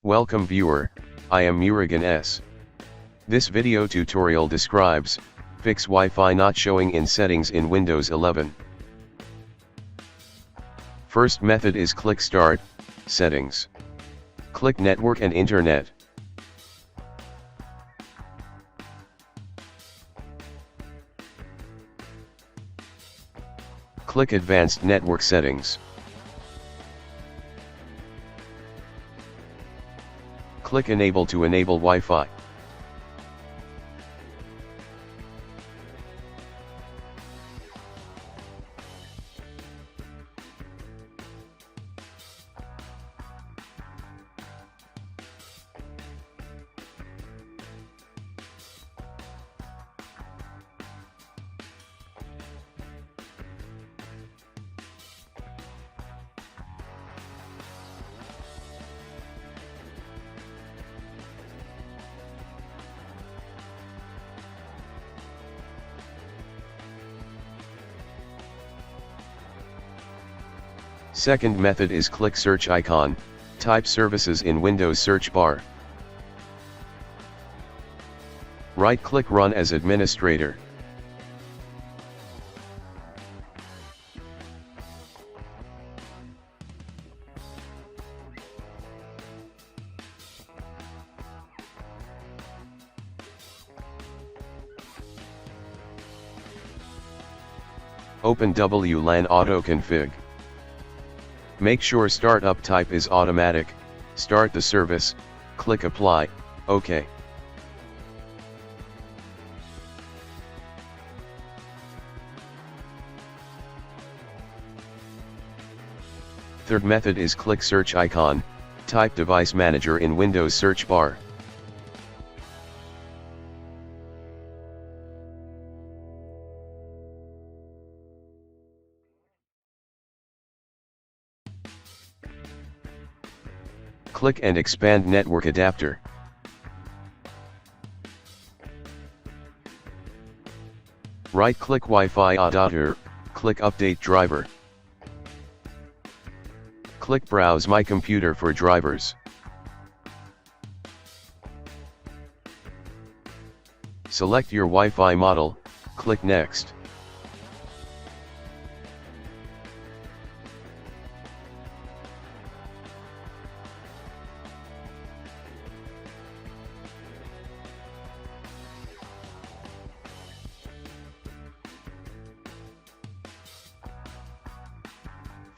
Welcome viewer, I am Murugan S. This video tutorial describes, fix Wi-Fi not showing in settings in Windows 11. First method is click Start, Settings. Click Network and Internet. Click Advanced Network Settings. Click Enable to enable Wi-Fi. Second method is click search icon, type services in Windows search bar. Right-click Run as administrator. Open WLAN Auto Config. Make sure startup type is automatic, start the service, click Apply, OK. Third method is click search icon, type device manager in Windows search bar. Click and expand network adapter. Right-click Wi-Fi adapter, click Update driver. Click Browse My Computer for drivers. Select your Wi-Fi model, click Next.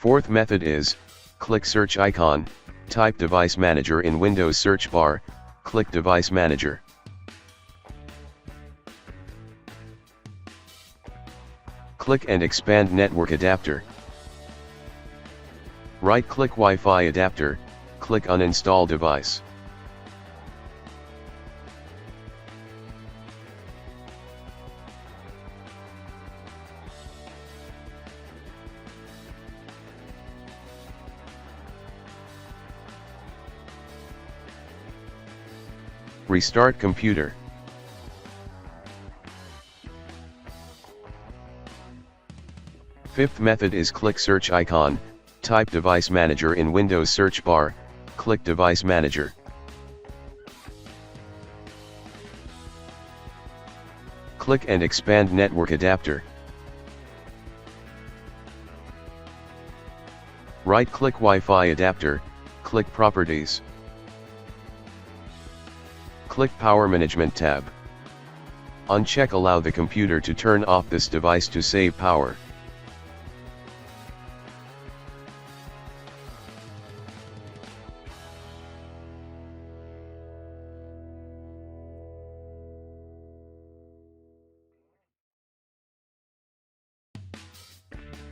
Fourth method is, click search icon, type device manager in Windows search bar, click device manager. Click and expand network adapter. Right-click Wi-Fi adapter, click uninstall device. Restart computer. Fifth method is click search icon, type device manager in Windows search bar, click device manager. Click and expand network adapter. Right-click Wi-Fi adapter, click Properties. Click Power Management tab. Uncheck Allow the computer to turn off this device to save power.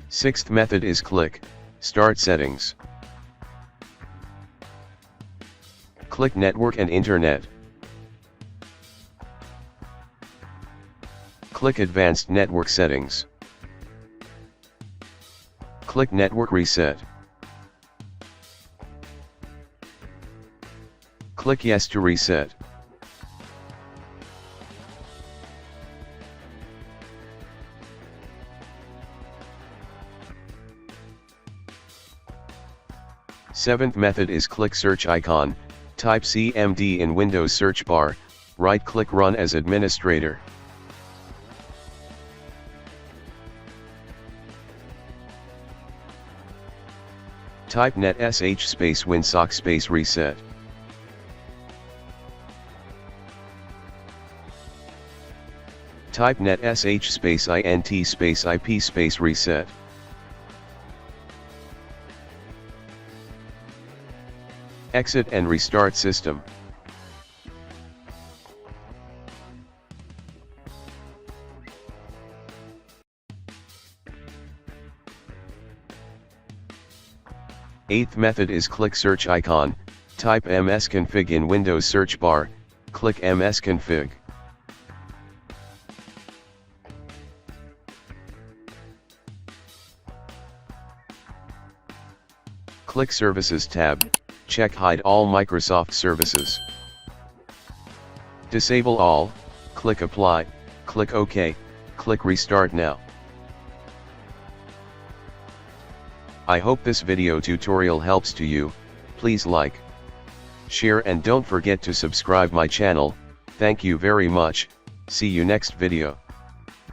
Sixth method is click Start Settings. Click Network and Internet. Click Advanced Network Settings. Click Network Reset. Click Yes to reset. Seventh method is click search icon, Type CMD in Windows search bar, right-click Run as administrator. Type netsh space winsock space reset. Type netsh space int space ip space reset. Exit and restart system. Eighth method is click search icon, type msconfig in Windows search bar, click msconfig. Click Services tab, check Hide all Microsoft services. Disable all, click Apply, click OK, click Restart now. I hope this video tutorial helps to you. Please like, share and don't forget to subscribe my channel. Thank you very much. See you next video.